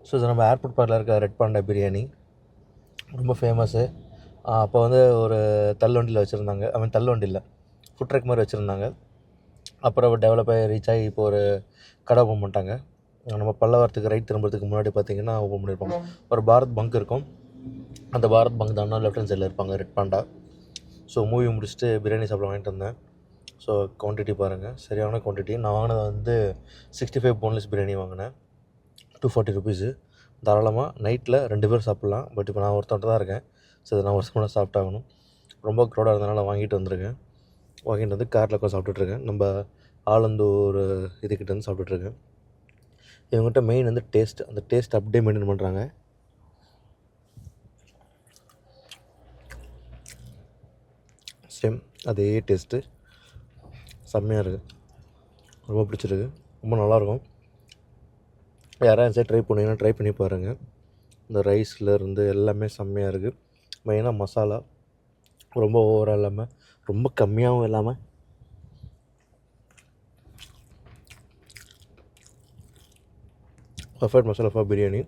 So இது நம்ம airport பக்கத்தில் இருக்க ரெட் பாண்டா பிரியாணி ரொம்ப ஃபேமஸ்ஸு. அப்போ வந்து ஒரு தள்ளுவண்டியில் வச்சுருந்தாங்க. தள்ளுவண்டி இல்லை, ஃபுட் ட்ரக் மாதிரி வச்சுருந்தாங்க. அப்புறம் டெவலப் ஆகி ரீச் ஆகி இப்போ ஒரு கடை ஓப்பன் பண்ணிட்டாங்க. நம்ம பல்லவரத்துக்கு ரைட் திரும்புறதுக்கு முன்னாடி பார்த்திங்கன்னா ஓப்பன் பண்ணியிருப்பாங்க. ஒரு பாரத் பங்க் இருக்கும். அந்த பாரத் பங்க் தான் லெஃப்ட் ஹேண்ட் சைடில் இருப்பாங்க ரெட் பாண்டா. ஸோ மூவி முடிச்சுட்டு பிரியாணி சாப்பிட வாங்கிட்டு வந்தேன். ஸோ குவான்டிட்டி பாருங்கள், சரியான குவான்டிட்டி. நான் வாங்கினது வந்து 65 போன்லெஸ் பிரியாணி வாங்கினேன், 240 ருபீஸு. தாராளமாக நைட்டில் 2 பேர் சாப்பிட்லாம். பட் இப்போ நான் ஒருத்தவன்ட்டு தான் இருக்கேன். ஸோ இதை நான் ஒருத்தவங்க சாப்பிட்டாகணும். ரொம்ப க்ரௌடாக இருந்தனால வாங்கிட்டு வந்திருக்கேன். வாங்கிட்டு வந்து காரில் உட்காந்து சாப்பிட்டுட்ருக்கேன். நம்ம ஆலந்தூர் இதுக்கிட்ட வந்து சாப்பிட்டுட்ருக்கேன். இவங்ககிட்ட மெயின் வந்து டேஸ்ட். அந்த டேஸ்ட் அப்படியே மெயின்டைன் பண்ணுறாங்க. சேம் அதே டேஸ்ட்டு, செம்மையாக இருக்குது. ரொம்ப பிடிச்சிருக்கு, ரொம்ப நல்லாயிருக்கும். யாராவது சரி ட்ரை பண்ணிங்கன்னா ட்ரை பண்ணி பாருங்கள். இந்த ரைஸில் இருந்து எல்லாமே செம்மையாக இருக்குது. மெயினாக மசாலா ரொம்ப ஓவராக இல்லாமல், ரொம்ப கம்மியாகவும் இல்லாமல், பர்ஃபெக்ட் மசாலா ஃபார் பிரியாணி.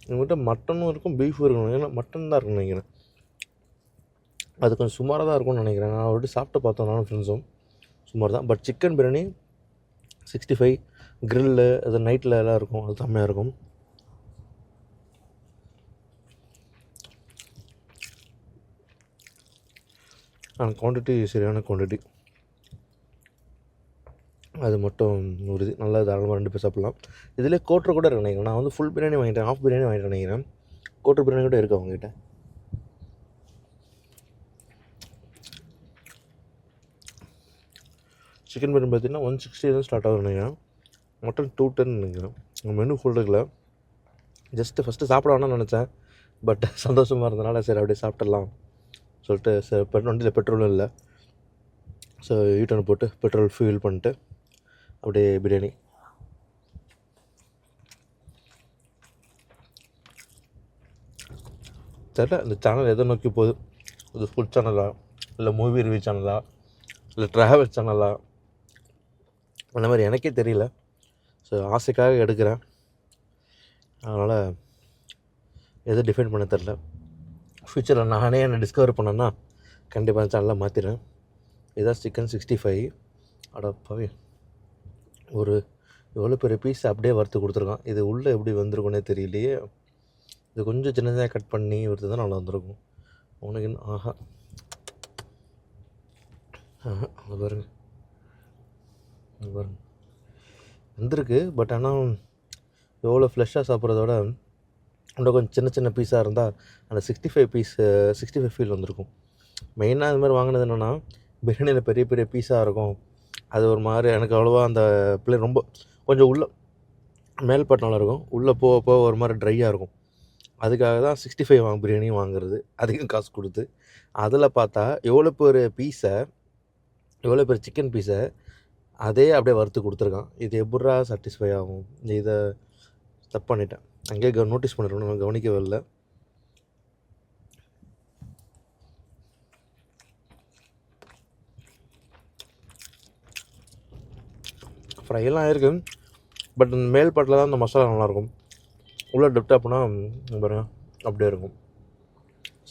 எங்கள்கிட்ட மட்டனும் இருக்கும், பீஃபும் இருக்கணும். ஏன்னா மட்டன் தான் இருக்குன்னு நினைக்கிறேன். அது கொஞ்சம் சுமாராக தான் இருக்கும்னு நினைக்கிறேன். நான் ஆல்ரெடி சாப்பிட்டு பார்த்தோம் நானும் ஃப்ரெண்ட்ஸும். சுமார் தான். பட் சிக்கன் பிரியாணி 65 க்ரில்லு அது நைட்டில் எல்லாம் இருக்கும், அது செம்மையாக இருக்கும். ஆனால் குவான்டிட்டி சரியான குவான்டிட்டி, அது மட்டும் ஒரு இது நல்லா தாராளமாக 2 பேர் சாப்பிட்லாம். இதிலே கோட்டர் கூட இருக்கு நினைக்கிறேன். நான் வந்து ஃபுல் பிரியாணி வாங்கிட்டேன், ஆஃப் பிரியாணி வாங்கிட்டேன் நினைக்கிறேன். கோட்டர் பிரியாணி கூட இருக்குது அவங்ககிட்ட. சிக்கன் பிரியாணி பார்த்தீங்கன்னா 160 ஸ்டார்ட் ஆகுது நினைக்கிறேன். மட்டன் 210 நினைக்கிறேன். மெனு ஃபுல் இருக்குல்ல. ஜஸ்ட்டு ஃபஸ்ட்டு சாப்பிட வேணாம்னு நினச்சேன். பட் சந்தோஷமாக இருந்தனால சரி அப்படியே சாப்பிட்றலாம் சொல்லிட்டு, வண்டியில் பெட்ரோலும் இல்லை. ஸோ யூட்டர்ன் போட்டு பெட்ரோல் ஃபில் பண்ணிட்டு அப்படியே பிரியாணி. தெரியல இந்த சேனல் எதை நோக்கி போகுது. இது ஃபுட் சேனலா, இல்லை மூவி ரிவ்யூ சேனலா, இல்லை ட்ராவல் சேனலா, அந்த மாதிரி எனக்கே தெரியல. ஸோ ஆசைக்காக எடுக்கிறேன், அதனால் எதை டிஃபைன் பண்ண தெரில. ஃப்யூச்சரில் நானே என்னை டிஸ்கவர் பண்ணேன்னா கண்டிப்பாக அந்த சேனலில் மாற்றிடுறேன். இதுதான் சிக்கன் 65. அடப்பாவே, ஒரு எவ்வளோ பெரிய பீஸ் அப்படியே வறுத்து கொடுத்துருக்கான். இது உள்ளே எப்படி வந்திருக்குன்னே தெரியலையே. இது கொஞ்சம் சின்னதாக கட் பண்ணி வறுத்து தான் நல்லா வந்திருக்கும். உனக்கு இன்னும் ஆஹா அது பாருங்க, அது பாருங்க வந்திருக்கு. பட் ஆனால் எவ்வளோ ஃப்ளெஷ்ஷாக சாப்பிட்றதோட இன்னும் கொஞ்சம் சின்ன சின்ன பீஸாக இருந்தால் அந்த 65 ஃபீல் வந்திருக்கும். மெயினாக இது மாதிரி வாங்கினது என்னென்னா, பிரியாணியில் பெரிய பெரிய பீஸாக இருக்கும். அது ஒரு மாதிரி எனக்கு அவ்வளோவா அந்த பிள்ளை ரொம்ப கொஞ்சம் உள்ளே மேல்பட்டு நல்லா இருக்கும், உள்ளே போக போக ஒரு மாதிரி ட்ரையாக இருக்கும். அதுக்காக தான் 65 பிரியாணியும் வாங்குறது, அதிகம் காசு கொடுத்து. அதில் பார்த்தா எவ்வளோ பெரிய சிக்கன் பீஸை அதே அப்படியே வறுத்து கொடுத்துருக்கான். இது எப்பட்றா சாட்டிஸ்ஃபை ஆகும்? இதை தப்பு பண்ணிட்டேன். அங்கேயே நோட்டீஸ் பண்ணிருக்கணும், நான் கவனிக்கவே இல்லை. ஃப்ரையெல்லாம் இருக்குது. பட் இந்த மேல் பாட்டில் தான் அந்த மசாலா நல்லாயிருக்கும். உள்ளே டெப்டாக போனால் பாருங்க அப்படியே இருக்கும்.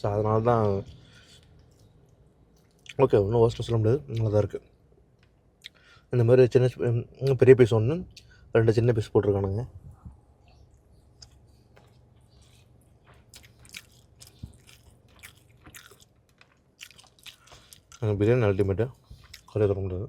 ஸோ அதனால தான் ஓகே, ஒன்றும் ஒர்ஸ்ட்டு சொல்ல முடியாது, நல்லா தான் இருக்குது. இந்த மாதிரி சின்ன பெரிய பீஸ் ஒன்று, 2 சின்ன பீஸ் போட்டிருக்கானுங்க. பிரியாணி அல்டிமேட்டு, குறைய தர முடியாது.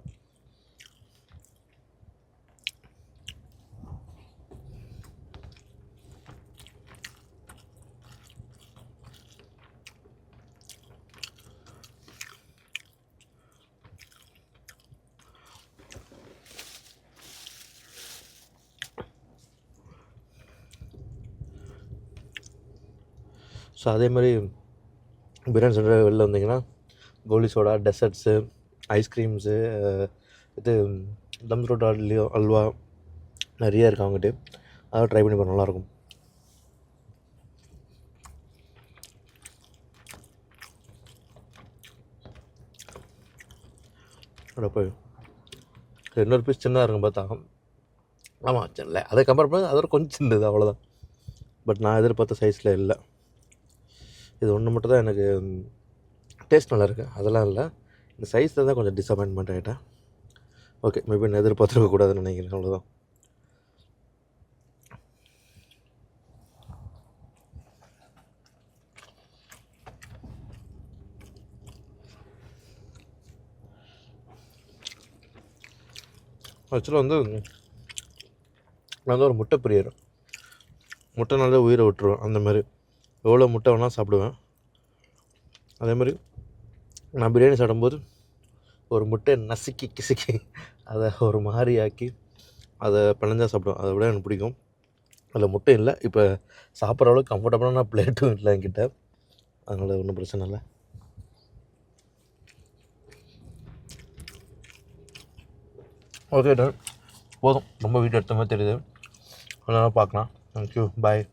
ஸோ அதே மாதிரி பிரியாணி சென்டர் வெளில வந்தீங்கன்னா கோலி சோடா, டெசர்ட்ஸு, ஐஸ்கிரீம்ஸு, இது தம் ரோட் அல்வா நிறைய இருக்குது அவங்ககிட்ட. அதெல்லாம் ட்ரை பண்ணி பாருங்க, நல்லாயிருக்கும். அப்போ இன்னொரு பீஸ் சின்னதாக இருக்கும் பார்த்தா. ஆமாம், இல்லை அதை கம்பேர் பண்ணி அதோட கொஞ்சம் சின்னது, அவ்வளோதான். பட் நான் எதிர்பார்த்த சைஸில் இல்லை. இது ஒன்று மட்டும் தான் எனக்கு டேஸ்ட் நல்லாயிருக்கு, அதெல்லாம் இல்லை. இந்த சைஸில் தான் கொஞ்சம் டிசப்பாயின்மெண்ட் ஆகிட்டேன். ஓகே, மேபி நான் எதிர்பார்த்துருக்க கூடாதுன்னு நினைக்கிறேன், அவ்வளோதான். ஆக்சுவலாக நான் ஒரு முட்டை பிரியர். முட்டை நல்லா உயிரை விட்டுருவேன். அந்த மாதிரி எவ்வளோ முட்டை வேணால் சாப்பிடுவேன். அதேமாதிரி நான் பிரியாணி சாப்பிடும்போது ஒரு முட்டையை நசுக்கி கிசுக்கி அதை ஒரு மாதிரி ஆக்கி அதை பிணைஞ்சா சாப்பிடுவேன். அதை விட எனக்கு பிடிக்கும். அதில் முட்டை இல்லை, இப்போ சாப்பிட்ற அளவுக்கு கம்ஃபர்டபுளான பிளேட்டும் இல்லை என்கிட்ட, அதனால் ஒன்றும் பிரச்சனை இல்லை. ஓகே டன், போதும். ரொம்ப வீடியோ எடுத்த மாதிரி தெரியுது. அதனால் பார்க்கலாம். தேங்க்யூ, பாய்.